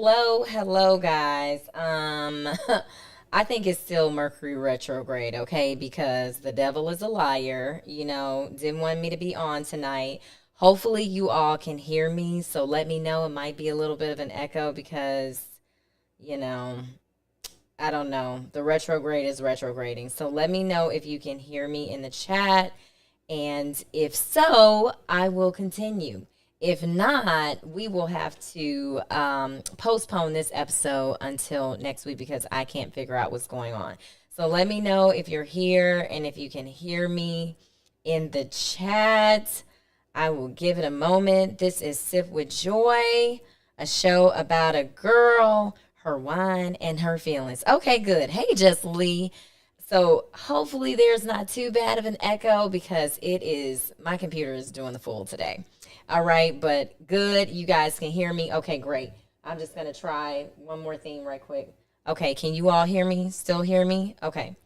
Hello, guys. I think it's still Mercury retrograde, okay? Because the devil is a liar. Didn't want me to be on tonight. Hopefully, you all can hear me. So let me know. It might be a little bit of an echo because, you know, I don't know. The retrograde is retrograding. So let me know if you can hear me in the chat. And if so, I will continue. If not, we will have to postpone this episode until next week because I can't figure out what's going on. So let me know if you're here and if you can hear me in the chat. I will give it a moment. This is Sip with Joy, a show about a girl, her wine, and her feelings. Okay, good. Hey, Just Lee. So hopefully there's not too bad of an echo because my computer is doing the fool today. All right, but good. You guys can hear me. Okay, great. I'm just going to try one more thing right quick. Okay, can you all hear me? Still hear me? Okay.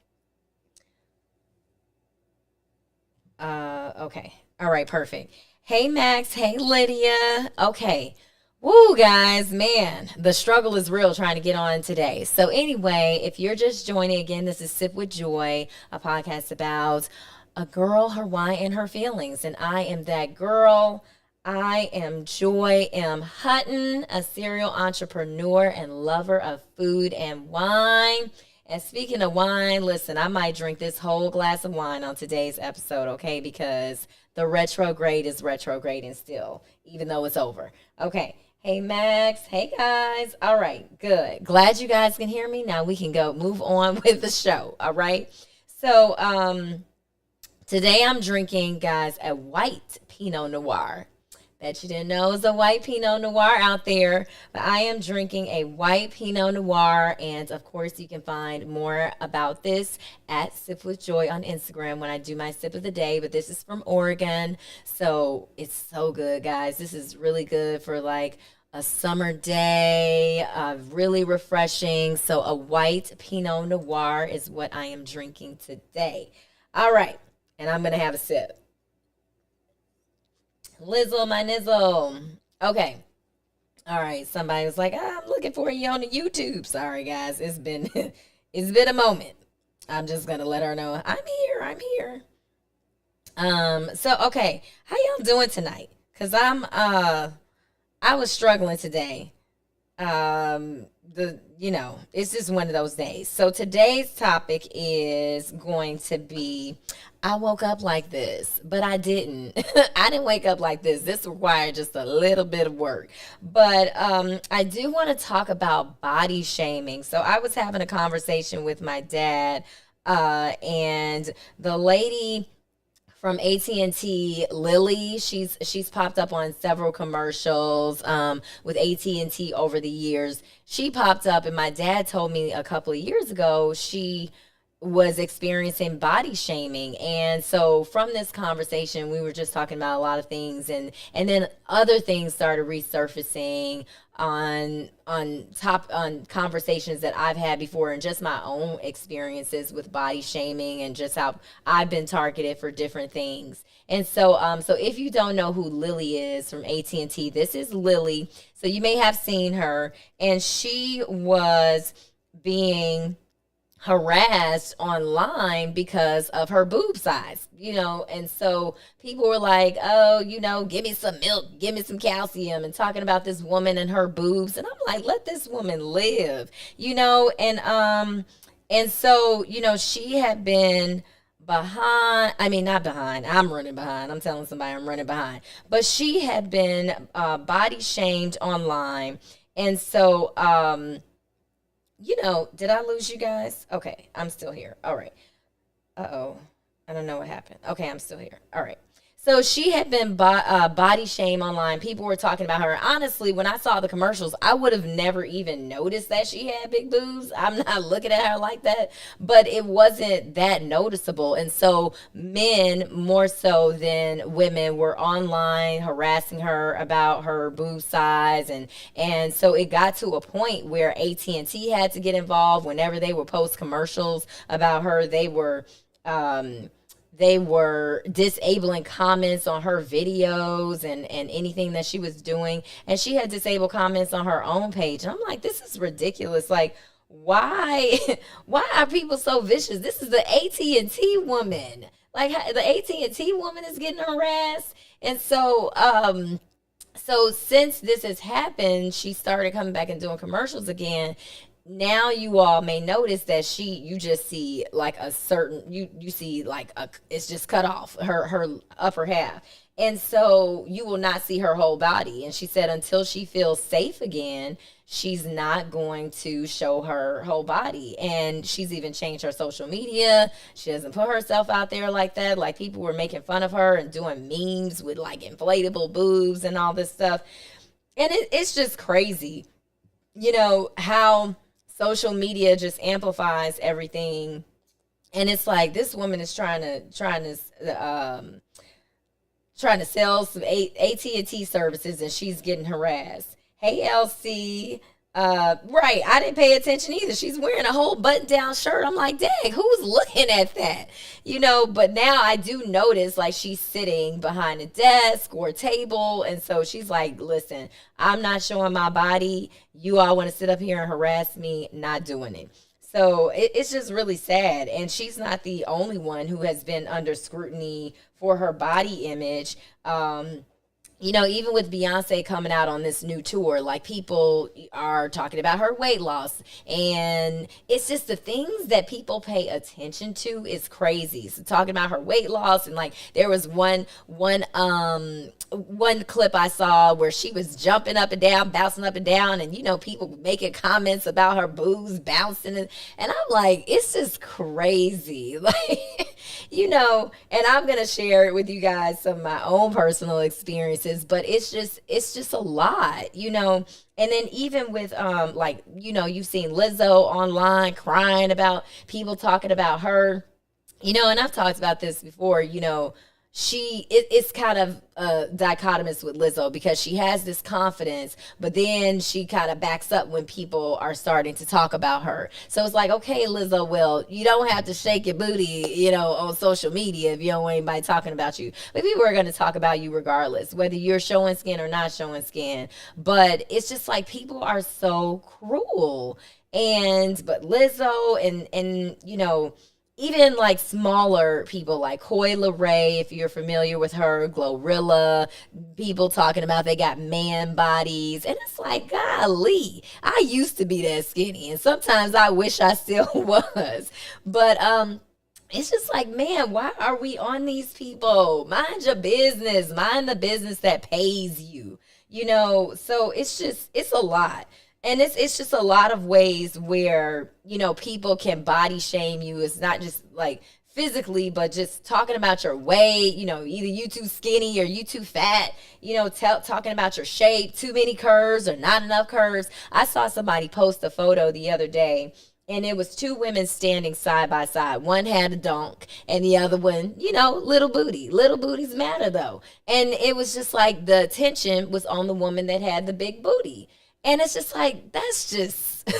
Okay. All right, perfect. Hey, Max. Hey, Lydia. Okay. Woo, guys, man, the struggle is real trying to get on today. So, anyway, if you're just joining again, this is Sip with Joy, a podcast about a girl, her wine, and her feelings. And I am that girl. I am Joy M. Hutton, a serial entrepreneur and lover of food and wine. And speaking of wine, listen, I might drink this whole glass of wine on today's episode, okay? Because the retrograde is retrograding still, even though it's over. Okay. Hey, Max. Hey, guys. All right. Good. Glad you guys can hear me. Now we can move on with the show. All right. So, today I'm drinking, guys, a white Pinot Noir. Bet you didn't know it's a white Pinot Noir out there, but I am drinking a white Pinot Noir, and of course you can find more about this at Sip with Joy on Instagram when I do my sip of the day, but this is from Oregon, so it's so good, guys. This is really good for like a summer day, really refreshing, so a white Pinot Noir is what I am drinking today. All right, and I'm going to have a sip. Lizzle, my nizzle. Okay. All right. Somebody was like, I'm looking for you on the YouTube. Sorry, guys. It's been it's been a moment. I'm just gonna let her know I'm here. I'm here. So okay. How y'all doing tonight? Cause I was struggling today. It's just one of those days. So today's topic is going to be I woke up like this, but I didn't. I didn't wake up like this. This required just a little bit of work. But I do want to talk about body shaming. So I was having a conversation with my dad, and the lady from AT&T, Lily. She's popped up on several commercials with AT&T over the years. She popped up, and my dad told me a couple of years ago she was experiencing body shaming. And so from this conversation we were just talking about a lot of things, and then other things started resurfacing on conversations that I've had before, and just my own experiences with body shaming and just how I've been targeted for different things. And so if you don't know who Lily is from AT&T, this is Lily. So you may have seen her, and she was being harassed online because of her boob size, and so people were like, oh, give me some milk, give me some calcium, and talking about this woman and her boobs. And I'm like, let this woman live, and so, she had been behind. I mean, not behind, I'm running behind. I'm telling somebody I'm running behind. But she had been body shamed online. And so did I lose you guys? Okay, I'm still here. All right. Uh-oh. I don't know what happened. Okay, I'm still here. All right. So she had been body shame online. People were talking about her. Honestly, when I saw the commercials, I would have never even noticed that she had big boobs. I'm not looking at her like that, but it wasn't that noticeable. And so men, more so than women, were online harassing her about her boob size, and so it got to a point where AT&T had to get involved. Whenever they would post commercials about her, they were they were disabling comments on her videos and anything that she was doing. And she had disabled comments on her own page. And I'm like, this is ridiculous. Like, why why are people so vicious? This is the AT&T woman. Like the AT&T woman is getting harassed. And so since this has happened, she started coming back and doing commercials again. Now you all may notice that you just see like a certain you see like it's just cut off her upper half. And so you will not see her whole body. And she said until she feels safe again, she's not going to show her whole body. And she's even changed her social media. She doesn't put herself out there like that. Like people were making fun of her and doing memes with like inflatable boobs and all this stuff. And it's just crazy, how social media just amplifies everything. And it's like this woman is trying to sell some AT&T services, and she's getting harassed. Hey, Elsie. Right, I didn't pay attention either. She's wearing a whole button-down shirt. I'm like, dang, who's looking at that? But now I do notice, like, she's sitting behind a desk or a table, and so she's like, listen, I'm not showing my body. You all want to sit up here and harass me, not doing it. So it's just really sad. And she's not the only one who has been under scrutiny for her body image. Even with Beyonce coming out on this new tour, like people are talking about her weight loss, and it's just the things that people pay attention to is crazy. So talking about her weight loss, and like there was one clip I saw where she was jumping up and down, bouncing up and down, and people making comments about her boobs bouncing, and I'm like, it's just crazy, like and I'm gonna share it with you guys some of my own personal experiences, but it's just a lot. And then even with you've seen Lizzo online crying about people talking about her, and I've talked about this before. It's kind of dichotomous with Lizzo, because she has this confidence, but then she kind of backs up when people are starting to talk about her. So it's like, okay, Lizzo, well, you don't have to shake your booty, on social media if you don't want anybody talking about you. But people are going to talk about you regardless, whether you're showing skin or not showing skin. But it's just like people are so cruel. But Lizzo and even like smaller people like Coi Leray, if you're familiar with her, Glorilla, people talking about they got man bodies. And it's like, golly, I used to be that skinny, and sometimes I wish I still was. But it's just like, man, why are we on these people? Mind your business. Mind the business that pays you. So it's a lot. And it's just a lot of ways where, people can body shame you. It's not just like physically, but just talking about your weight, either you too skinny or you too fat, talking about your shape, too many curves or not enough curves. I saw somebody post a photo the other day, and it was two women standing side by side. One had a donk and the other one, little booty. Little booties matter though. And it was just like the attention was on the woman that had the big booty. And it's just like, that's just,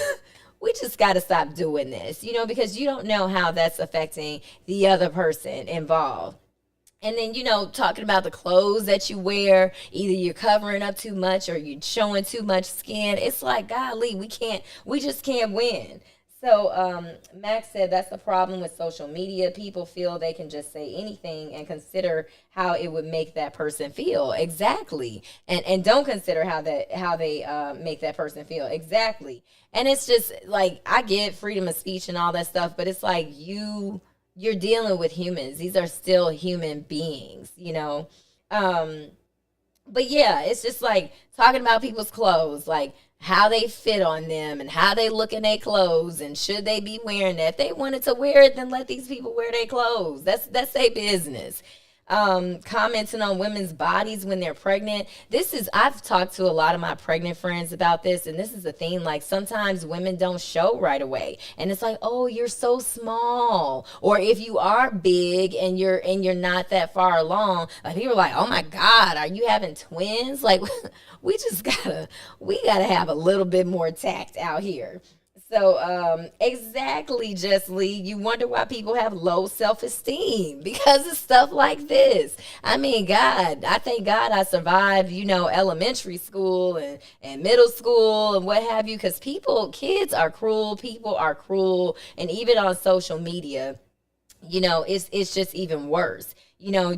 we just got to stop doing this, because you don't know how that's affecting the other person involved. And then, talking about the clothes that you wear, either you're covering up too much or you're showing too much skin. It's like, golly, we just can't win. So Max said that's the problem with social media. People feel they can just say anything and consider how it would make that person feel. Exactly. And don't consider how they make that person feel. Exactly. And it's just like, I get freedom of speech and all that stuff, but it's like you're dealing with humans. These are still human beings, But yeah, it's just like talking about people's clothes, like how they fit on them and how they look in their clothes, and should they be wearing that. If they wanted to wear it, then let these people wear their clothes. That's their business. Commenting on women's bodies when they're pregnant. I've talked to a lot of my pregnant friends about this, and this is the thing, like sometimes women don't show right away, and it's like, oh, you're so small. Or if you are big and you're not that far along, like people are like, oh my God, are you having twins? Like we gotta have a little bit more tact out here. So, exactly, Just Lee. You wonder why people have low self esteem because of stuff like this. I mean, God, I thank God I survived, elementary school and middle school and what have you, because kids are cruel, people are cruel, and even on social media, it's just even worse.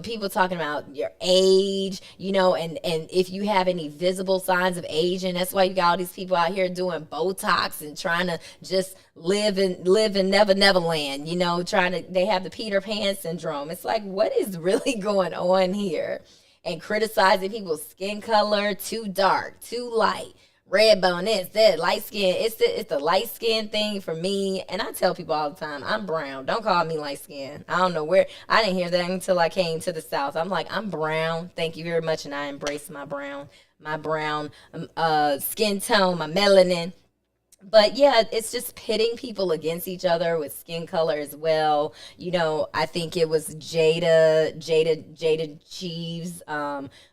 People talking about your age, and if you have any visible signs of aging. That's why you got all these people out here doing Botox and trying to just live in never land, trying to, they have the Peter Pan syndrome. It's like, what is really going on here? And criticizing people's skin color, too dark, too light, red bone, this, that, light skin. It's the light skin thing for me. And I tell people all the time, I'm brown. Don't call me light skin. I don't know where. I didn't hear that until I came to the South. I'm like, I'm brown. Thank you very much. And I embrace my brown skin tone, my melanin. But yeah, it's just pitting people against each other with skin color as well. I think it was Jada Cheeves,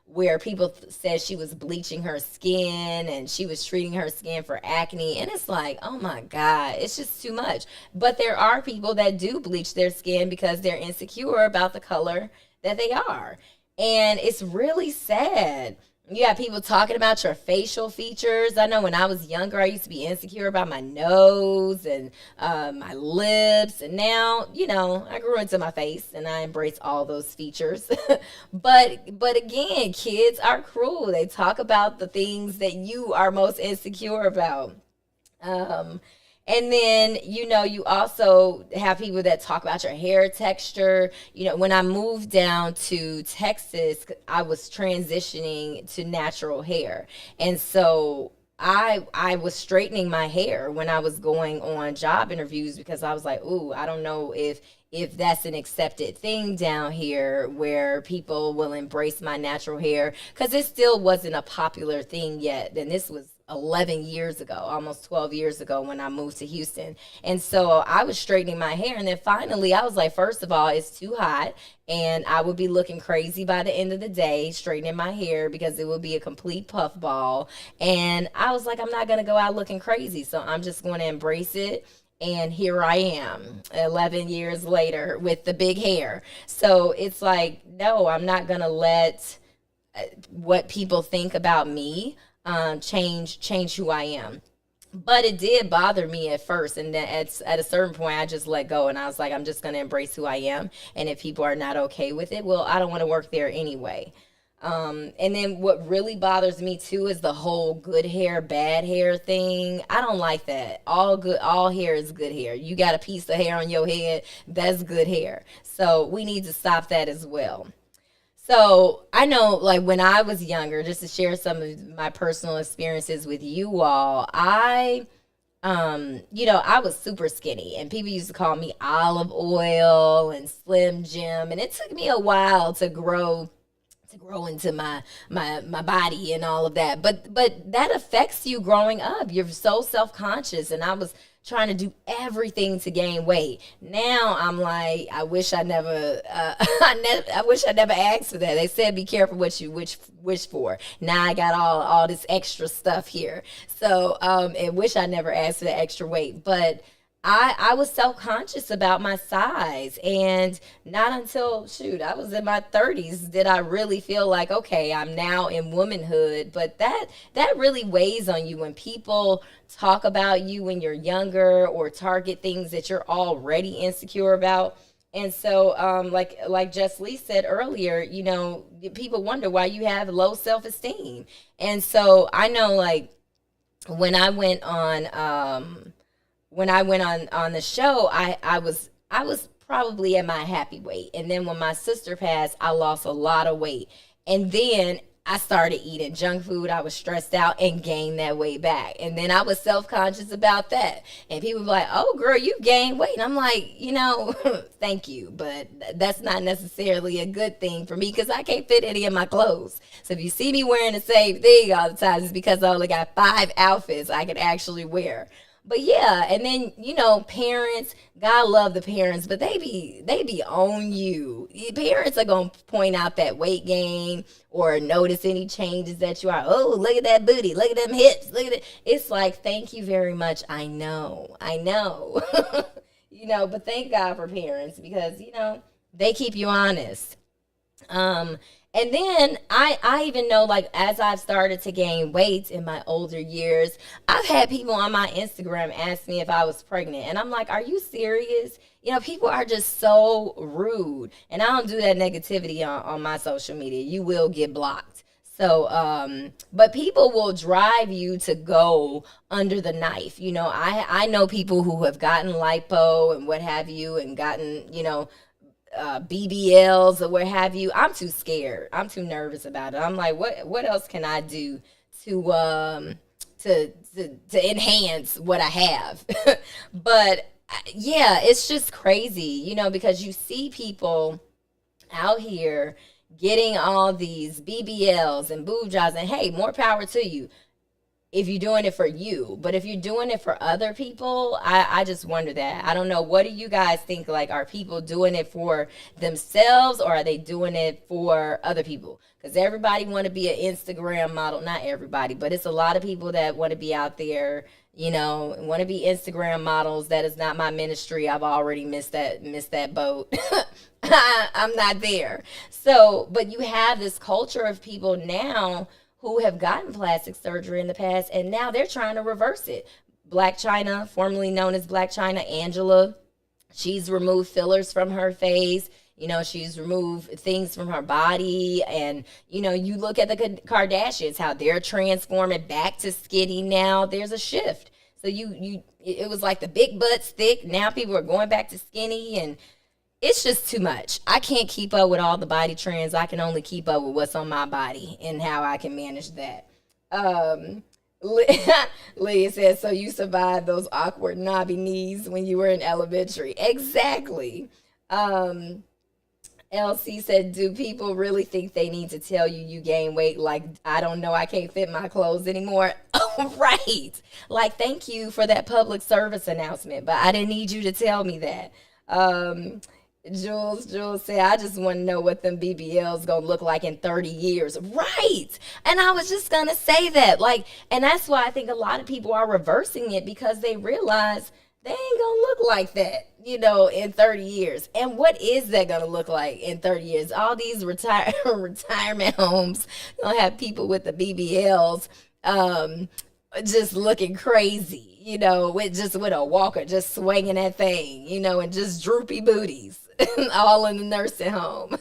where people said she was bleaching her skin and she was treating her skin for acne. And it's like, oh my God, it's just too much. But there are people that do bleach their skin because they're insecure about the color that they are. And it's really sad. You got people talking about your facial features. I know when I was younger, I used to be insecure about my nose and my lips. And now, I grew into my face and I embrace all those features. but again, kids are cruel. They talk about the things that you are most insecure about. And then, you also have people that talk about your hair texture. When I moved down to Texas, I was transitioning to natural hair. And so I was straightening my hair when I was going on job interviews because I was like, ooh, I don't know if that's an accepted thing down here where people will embrace my natural hair, because it still wasn't a popular thing yet. And this was 11 years ago, almost 12 years ago, when I moved to Houston. And so I was straightening my hair. And then finally, I was like, first of all, it's too hot. And I would be looking crazy by the end of the day, straightening my hair, because it would be a complete puffball. And I was like, I'm not going to go out looking crazy. So I'm just going to embrace it. And here I am 11 years later with the big hair. So it's like, no, I'm not going to let what people think about me change who I am. But it did bother me at first, and then at a certain point I just let go, and I was like, I'm just going to embrace who I am, and if people are not okay with it, well, I don't want to work there anyway. And then what really bothers me too is the whole good hair, bad hair thing. I don't like that. All hair is good hair. You got a piece of hair on your head, that's good hair. So we need to stop that as well. So I know, like, when I was younger, just to share some of my personal experiences with you all, I was super skinny, and people used to call me olive oil and Slim Jim, and it took me a while to grow into my body and all of that. But that affects you growing up. You're so self-conscious, and I was trying to do everything to gain weight. Now I'm like, I wish I never I wish I never asked for that. They said be careful what you wish for. Now I got all this extra stuff here. So and wish I never asked for the extra weight. But I was self-conscious about my size, and not until, shoot, I was in my 30s did I really feel like, okay, I'm now in womanhood. But that really weighs on you when people talk about you when you're younger, or target things that you're already insecure about. And so, like Jess Lee said earlier, people wonder why you have low self-esteem. And so I know, like, when I went on the show, I was probably at my happy weight. And then when my sister passed, I lost a lot of weight. And then I started eating junk food. I was stressed out and gained that weight back. And then I was self-conscious about that. And people were like, oh, girl, you gained weight. And I'm like, thank you. But that's not necessarily a good thing for me, because I can't fit any of my clothes. So if you see me wearing the same thing all the time, it's because I only got 5 outfits I can actually wear. But yeah, and then parents, God love the parents, but they be on you. Parents are gonna point out that weight gain or notice any changes that you are. Oh, look at that booty, look at them hips, look at it. It's like, thank you very much. I know. But thank God for parents because they keep you honest. Um, and then I even know, like, as I've started to gain weight in my older years, I've had people on my Instagram ask me if I was pregnant. And I'm like, are you serious? People are just so rude. And I don't do that negativity on my social media. You will get blocked. So, but people will drive you to go under the knife. I know people who have gotten lipo and what have you and gotten, BBLs or what have you. I'm too scared. I'm too nervous about it. I'm like, what else can I do to to enhance what I have? But yeah, it's just crazy, because you see people out here getting all these BBLs and boob jobs, and hey, more power to you if you're doing it for you. But if you're doing it for other people, I just wonder that. I don't know. What do you guys think? Like, are people doing it for themselves or are they doing it for other people? Because everybody want to be an Instagram model. Not everybody, but it's a lot of people that want to be out there, want to be Instagram models. That is not my ministry. I've already missed that boat. I'm not there. So, but you have this culture of people now who have gotten plastic surgery in the past, and now they're trying to reverse it. Black China, formerly known as Black China, Angela, she's removed fillers from her face. She's removed things from her body. And, you look at the Kardashians, how they're transforming back to skinny now. There's a shift. So it was like the big butts thick. Now people are going back to skinny, and it's just too much. I can't keep up with all the body trends. I can only keep up with what's on my body and how I can manage that. Lydia says, so you survived those awkward knobby knees when you were in elementary. Exactly. LC said, do people really think they need to tell you gain weight? Like, I don't know, I can't fit my clothes anymore. Oh, right. Like, thank you for that public service announcement, but I didn't need you to tell me that. Jules said, I just want to know what them BBLs gonna look like in 30 years. Right. And I was just gonna say that. Like, and that's why I think a lot of people are reversing it, because they realize they ain't gonna look like that, in 30 years. And what is that gonna look like in 30 years? All these retirement homes gonna have people with the BBLs just looking crazy, with a walker, just swinging that thing, and just droopy booties. All in the nursing home.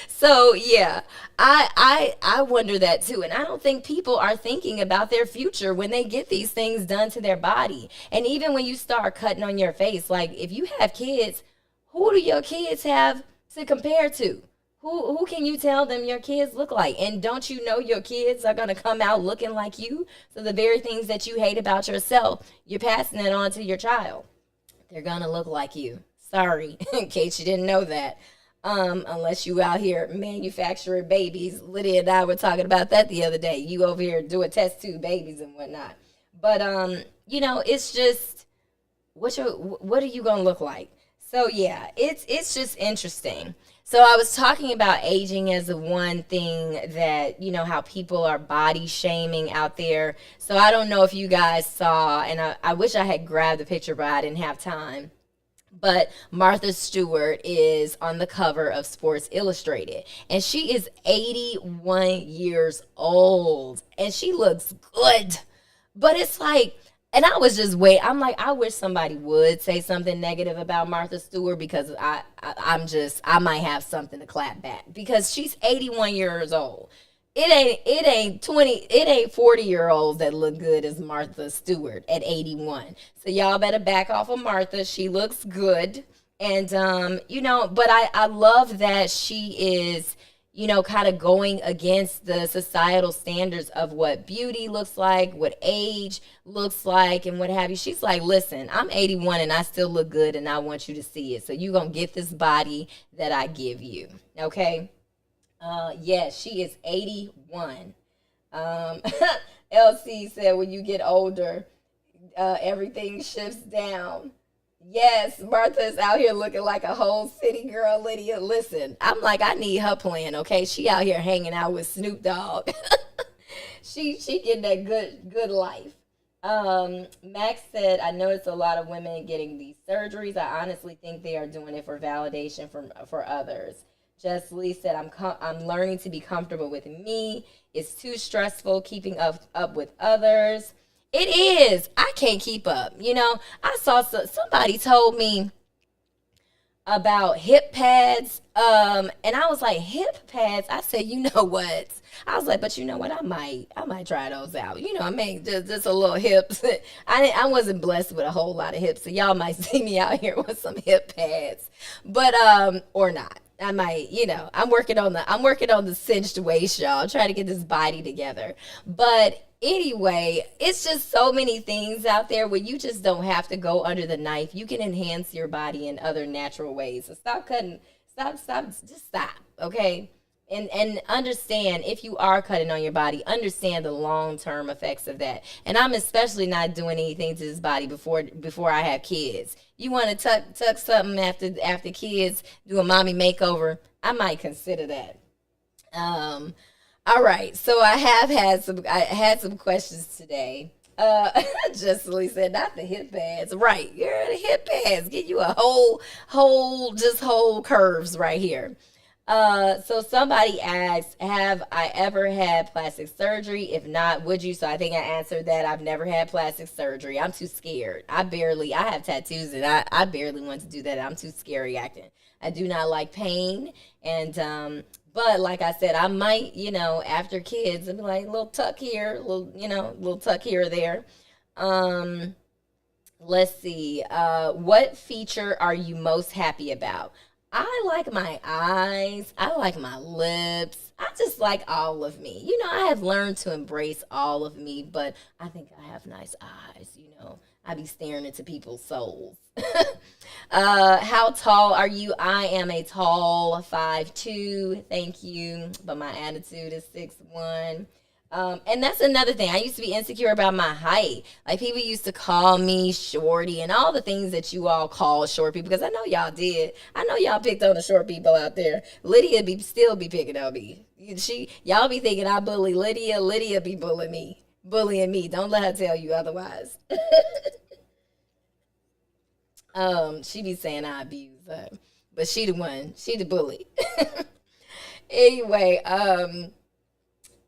So yeah, I wonder that too. And I don't think people are thinking about their future when they get these things done to their body. And even when you start cutting on your face, like, if you have kids, who do your kids have to compare to? Who can you tell them your kids look like? And don't you know your kids are going to come out looking like you? So the very things that you hate about yourself, you're passing it on to your child. They're going to look like you. Sorry, in case you didn't know that. Unless you out here manufacturing babies. Lydia and I were talking about that the other day. You over here doing test tube babies and whatnot. But it's just, what are you gonna look like? So yeah, it's just interesting. So I was talking about aging as the one thing that, how people are body shaming out there. So I don't know if you guys saw, and I wish I had grabbed the picture, but I didn't have time. But Martha Stewart is on the cover of Sports Illustrated, and she is 81 years old, and she looks good. But it's like, and I was just I'm like, I wish somebody would say something negative about Martha Stewart, because I might have something to clap back, because she's 81 years old. It ain't 40-year-olds that look good as Martha Stewart at 81. So y'all better back off of Martha. She looks good. And but I love that she is, kind of going against the societal standards of what beauty looks like, what age looks like, and what have you. She's like, listen, I'm 81 and I still look good, and I want you to see it. So you're going to get this body that I give you. Okay? Yes, she is 81. LC said, when you get older, Everything shifts down. Yes, Martha's out here looking like a whole city girl, Lydia. Listen, I'm like, I need her plan, okay? She out here hanging out with Snoop Dogg. She getting that good life. Max said, I noticed a lot of women getting these surgeries. I honestly think they are doing it for validation for others. Just Lee said, I'm learning to be comfortable with me. It's too stressful keeping up with others. It is. I can't keep up. I saw somebody told me about hip pads. And I was like, hip pads. I said, you know what? I was like, but you know what? I might try those out. I mean, just a little hips. I wasn't blessed with a whole lot of hips, so y'all might see me out here with some hip pads, but or not. I might, I'm working on the cinched waist, y'all. Trying to get this body together, but anyway, it's just so many things out there where you just don't have to go under the knife. You can enhance your body in other natural ways. So stop cutting. Stop. Just stop. Okay. And understand, if you are cutting on your body, understand the long-term effects of that. And I'm especially not doing anything to this body before I have kids. You want to tuck something after kids, do a mommy makeover, I might consider that. All right, so I had some questions today. Justly said, not the hip pads. Right, you're the hip pads. Get you a whole curves right here. So somebody asked, have I ever had plastic surgery? If not, would you? So I think I answered that. I've never had plastic surgery. I'm too scared. I have tattoos and I barely want to do that. I'm too scary acting. I do not like pain. And, but like I said, I might, after kids, I'd be like, little tuck here, little tuck here or there. Let's see. What feature are you most happy about? I like my eyes. I like my lips. I just like all of me. I have learned to embrace all of me, but I think I have nice eyes. I be staring into people's souls. How tall are you? I am a tall 5'2". Thank you. But my attitude is 6'1". And that's another thing. I used to be insecure about my height. Like, people used to call me shorty and all the things that you all call short people, because I know y'all did. I know y'all picked on the short people out there. Lydia still be picking on me. Y'all be thinking I bully Lydia. Lydia be bullying me. Don't let her tell you otherwise. She be saying I abuse her, but she the one. She the bully. Anyway,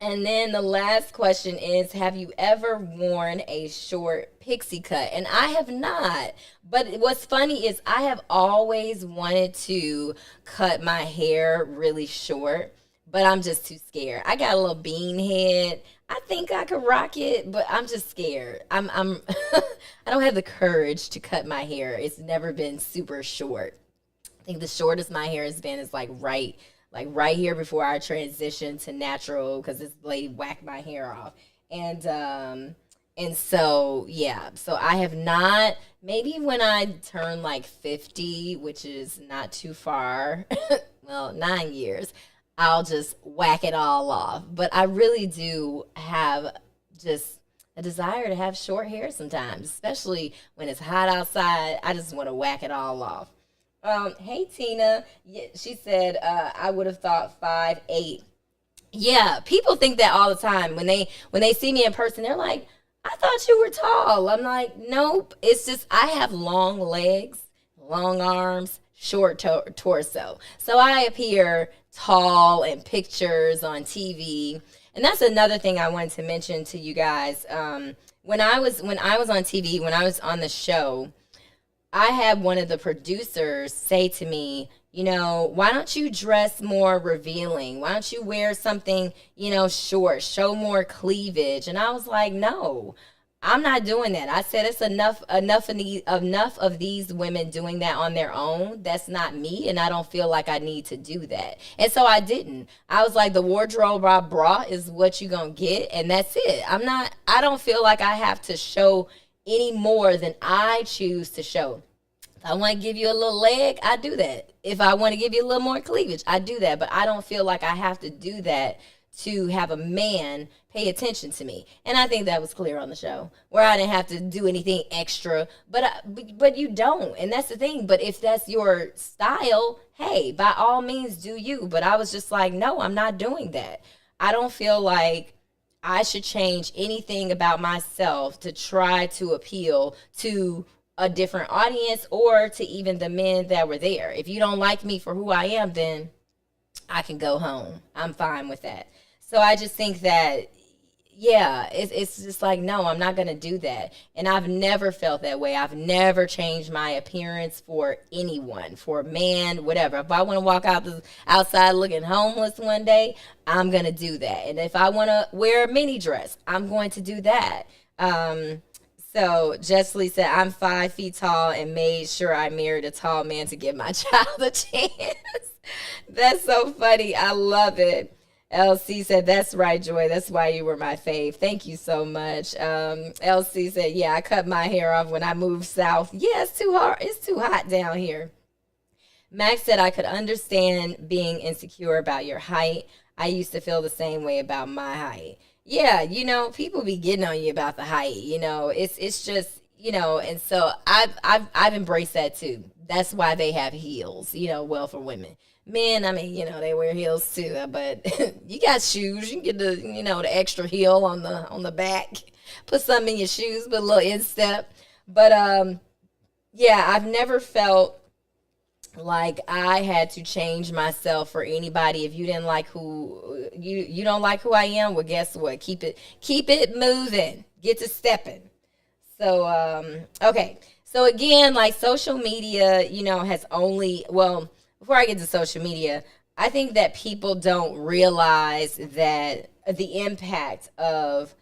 and then the last question is, have you ever worn a short pixie cut? And I have not. But what's funny is I have always wanted to cut my hair really short, but I'm just too scared. I got a little bean head. I think I could rock it, but I'm just scared. I'm I don't have the courage to cut my hair. It's never been super short. I think the shortest my hair has been is like right here before I transitioned to natural, because this lady whacked my hair off. And so yeah, so I have not. Maybe when I turn like 50, which is not too far, well, 9 years, I'll just whack it all off. But I really do have just a desire to have short hair sometimes, especially when it's hot outside. I just want to whack it all off. Hey Tina, yeah, she said, I would have thought 5'8". Yeah, people think that all the time. When they see me in person, they're like, I thought you were tall. I'm like, nope. It's just I have long legs, long arms, short torso. So I appear tall in pictures on TV. And that's another thing I wanted to mention to you guys. When I was on TV, when I was on the show, I had one of the producers say to me, why don't you dress more revealing? Why don't you wear something, short, show more cleavage? And I was like, no, I'm not doing that. I said it's enough of these women doing that on their own. That's not me, and I don't feel like I need to do that. And so I didn't. I was like, the wardrobe I brought is what you gonna get, and that's it. I don't feel like I have to show any more than I choose to show. If I want to give you a little leg, I do that. If I want to give you a little more cleavage, I do that. But I don't feel like I have to do that to have a man pay attention to me. And I think that was clear on the show, where I didn't have to do anything extra. But you don't, and that's the thing. But if that's your style, hey, by all means, do you. But I was just like, no, I'm not doing that. I don't feel like I should change anything about myself to try to appeal to a different audience or to even the men that were there. If you don't like me for who I am, then I can go home. I'm fine with that. So I just think that, yeah, it's just like, no, I'm not going to do that. And I've never felt that way. I've never changed my appearance for anyone, for a man, whatever. If I want to walk outside looking homeless one day, I'm going to do that. And if I want to wear a mini dress, I'm going to do that. So Jessley said, I'm 5 feet tall and made sure I married a tall man to give my child a chance. That's so funny. I love it. LC said, that's right, Joy. That's why you were my fave. Thank you so much. LC said, yeah, I cut my hair off when I moved south. Yeah, it's too hard. It's too hot down here. Max said, I could understand being insecure about your height. I used to feel the same way about my height. Yeah, people be getting on you about the height. It's just, and so I've embraced that too. That's why they have heels, well, for women. Men, I mean, they wear heels too, but you got shoes. You can get the extra heel on the back. Put some in your shoes, put a little instep. But yeah, I've never felt like I had to change myself for anybody. If you didn't like who you don't like who I am, well, guess what? Keep it moving. Get to stepping. So okay. So again, like social media, has only, well, before I get to social media, I think that people don't realize that the impact of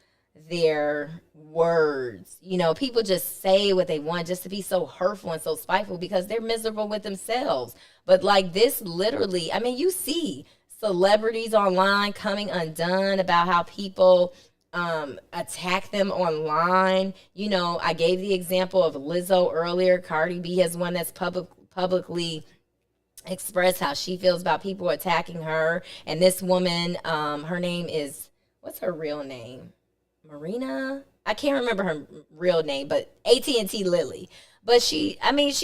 their words. People just say what they want just to be so hurtful and so spiteful because they're miserable with themselves. But like this, literally, I mean, you see celebrities online coming undone about how people attack them online. I gave the example of Lizzo earlier. Cardi B has one that's publicly express how she feels about people attacking her. And this woman, her name is, what's her real name? Marina? I can't remember her real name, but at&t Lily. But she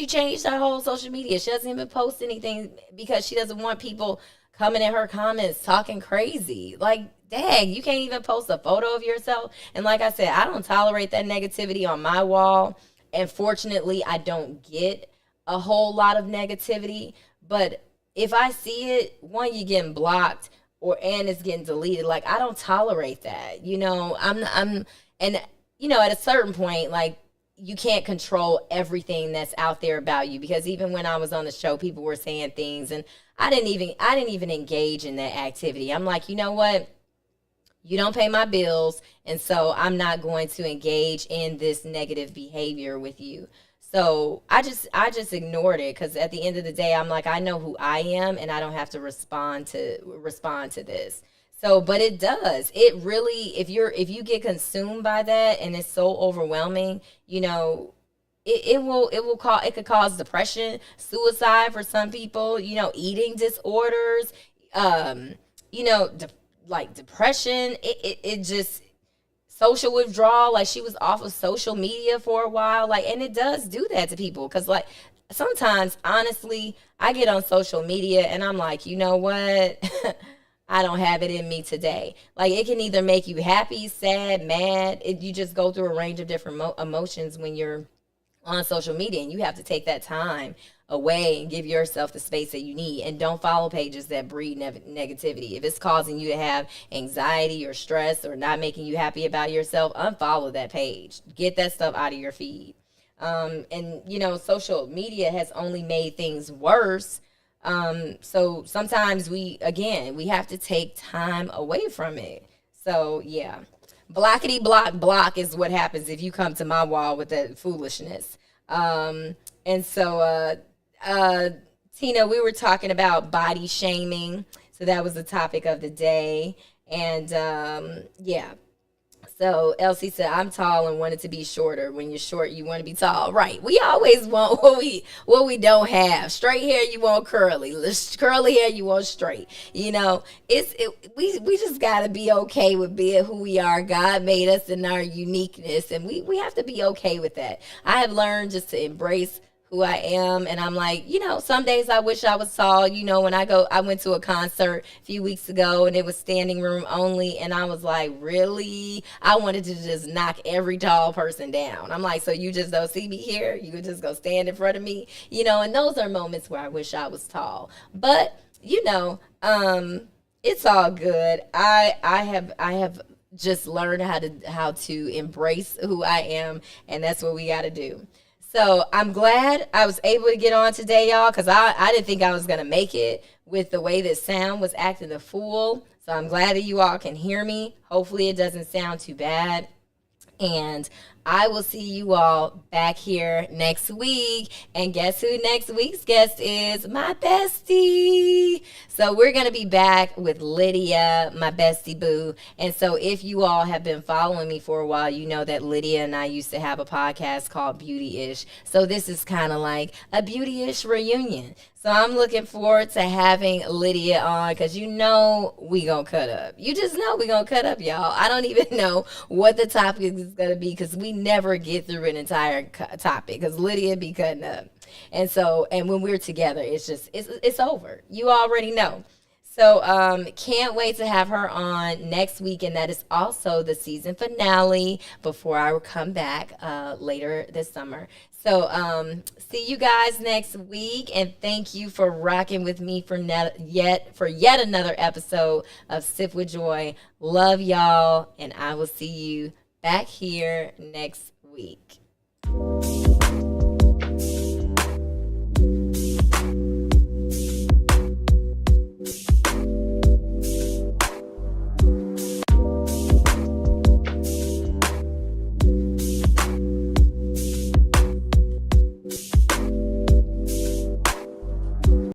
changed her whole social media. She doesn't even post anything because she doesn't want people coming in her comments talking crazy. Like, dang, you can't even post a photo of yourself. And like I said, I don't tolerate that negativity on my wall. And fortunately, I don't get a whole lot of negativity. But if I see it, one, you're getting blocked, and it's getting deleted. Like, I don't tolerate that. And at a certain point, like, you can't control everything that's out there about you, because even when I was on the show, people were saying things, and I didn't even engage in that activity. I'm like, you know what? You don't pay my bills, and so I'm not going to engage in this negative behavior with you. So I just ignored it, because at the end of the day, I'm like, I know who I am, and I don't have to respond to this. So, but it does. It really, if you get consumed by that and it's so overwhelming, it could cause depression, suicide for some people, eating disorders, like depression. It just, social withdrawal. Like, she was off of social media for a while, like, and it does do that to people, because like sometimes, honestly, I get on social media and I'm like, you know what? I don't have it in me today. Like, it can either make you happy, sad, mad. You just go through a range of different emotions when you're on social media, and you have to take that time away and give yourself the space that you need. And don't follow pages that breed negativity. If it's causing you to have anxiety or stress or not making you happy about yourself, unfollow that page. Get that stuff out of your feed. And social media has only made things worse. So sometimes we have to take time away from it. So yeah, blockity block is what happens if you come to my wall with that foolishness. And so, Tina, we were talking about body shaming. So that was the topic of the day. And, yeah. So Elsie said, "I'm tall and wanted to be shorter. When you're short, you want to be tall, right? We always want what we don't have. Straight hair, you want curly. Curly hair, you want straight. We just gotta be okay with being who we are. God made us in our uniqueness, and we have to be okay with that. I have learned just to embrace who I am. And I'm like, some days I wish I was tall. When I went to a concert a few weeks ago and it was standing room only. And I was like, really? I wanted to just knock every tall person down. I'm like, so you just don't see me here? You could just go stand in front of me? And those are moments where I wish I was tall. But, it's all good. I have just learned how to embrace who I am, and that's what we got to do. So I'm glad I was able to get on today, y'all, because I didn't think I was going to make it with the way that sound was acting a fool. So I'm glad that you all can hear me. Hopefully it doesn't sound too bad. And I will see you all back here next week. And guess who next week's guest is? My bestie. So we're going to be back with Lydia, my bestie boo. And so if you all have been following me for a while, you know that Lydia and I used to have a podcast called Beauty-ish. So this is kind of like a Beauty-ish reunion. So I'm looking forward to having Lydia on because we going to cut up. You just know we going to cut up, y'all. I don't even know what the topic is going to be because we never get through an entire topic because Lydia be cutting up. And when we're together, it's over. You already know. So can't wait to have her on next week, and that is also the season finale before I will come back later this summer. So see you guys next week, and thank you for rocking with me for yet another episode of Sip with Joy. Love y'all, and I will see you back here next week.